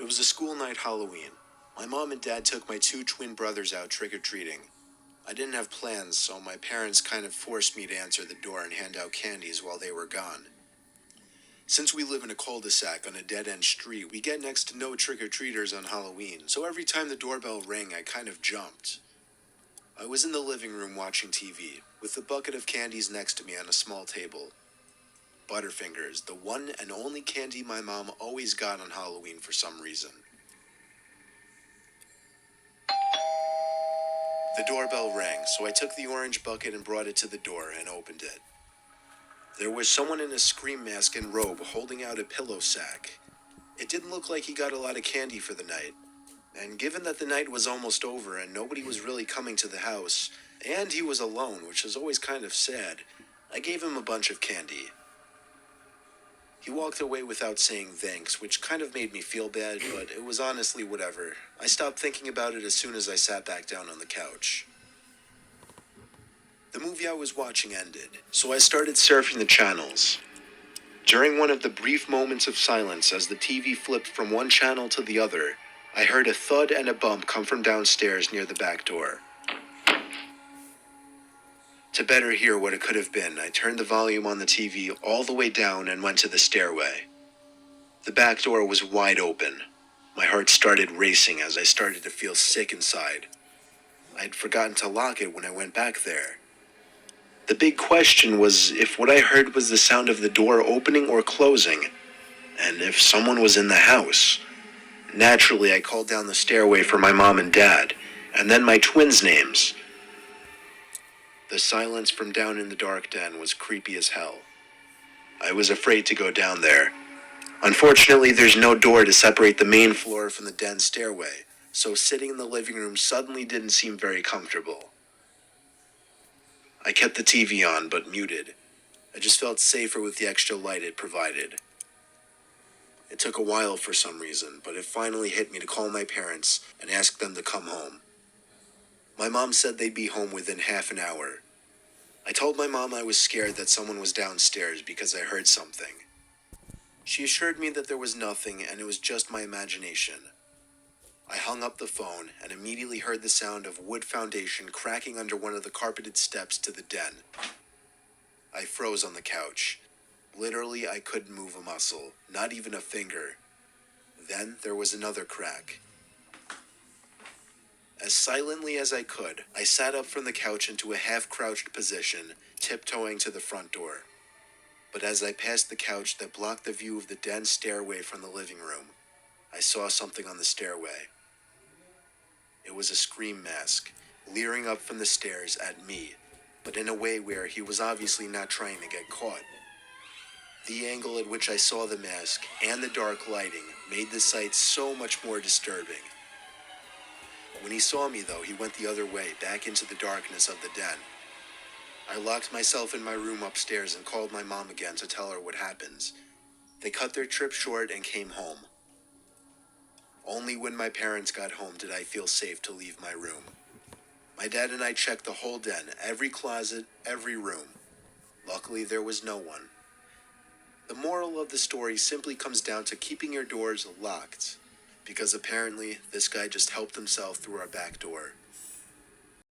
was a school night Halloween. My mom and dad took my two twin brothers out trick-or-treating. I didn't have plans, so my parents kind of forced me to answer the door and hand out candies while they were gone. Since we live in a cul-de-sac on a dead-end street, we get next to no trick-or-treaters on Halloween, so every time the doorbell rang, I kind of jumped. I was in the living room watching TV, with a bucket of candies next to me on a small table. Butterfingers, the one and only candy my mom always got on Halloween for some reason. The doorbell rang, so I took the orange bucket and brought it to the door and opened it. There was someone in a scream mask and robe holding out a pillow sack. It didn't look like he got a lot of candy for the night. And given that the night was almost over and nobody was really coming to the house, and he was alone, which is always kind of sad, I gave him a bunch of candy. He walked away without saying thanks, which kind of made me feel bad, but it was honestly whatever. I stopped thinking about it as soon as I sat back down on the couch. The movie I was watching ended, so I started surfing the channels. During one of the brief moments of silence as the TV flipped from one channel to the other, I heard a thud and a bump come from downstairs near the back door. To better hear what it could have been, I turned the volume on the TV all the way down and went to the stairway. The back door was wide open. My heart started racing as I started to feel sick inside. I had forgotten to lock it when I went back there. The big question was if what I heard was the sound of the door opening or closing, and if someone was in the house. Naturally, I called down the stairway for my mom and dad, and then my twins' names. The silence from down in the dark den was creepy as hell. I was afraid to go down there. Unfortunately, there's no door to separate the main floor from the den stairway, so sitting in the living room suddenly didn't seem very comfortable. I kept the TV on, but muted. I just felt safer with the extra light it provided. It took a while for some reason, but it finally hit me to call my parents and ask them to come home. My mom said they'd be home within half an hour. I told my mom I was scared that someone was downstairs because I heard something. She assured me that there was nothing and it was just my imagination. I hung up the phone and immediately heard the sound of wood foundation cracking under one of the carpeted steps to the den. I froze on the couch. Literally, I couldn't move a muscle, not even a finger. Then there was another crack. As silently as I could, I sat up from the couch into a half-crouched position, tiptoeing to the front door. But as I passed the couch that blocked the view of the den stairway from the living room, I saw something on the stairway. It was a scream mask, leering up from the stairs at me, but in a way where he was obviously not trying to get caught. The angle at which I saw the mask and the dark lighting made the sight so much more disturbing. When he saw me, though, he went the other way, back into the darkness of the den. I locked myself in my room upstairs and called my mom again to tell her what happened. They cut their trip short and came home. Only when my parents got home did I feel safe to leave my room. My dad and I checked the whole den, every closet, every room. Luckily, there was no one. The moral of the story simply comes down to keeping your doors locked, because apparently this guy just helped himself through our back door.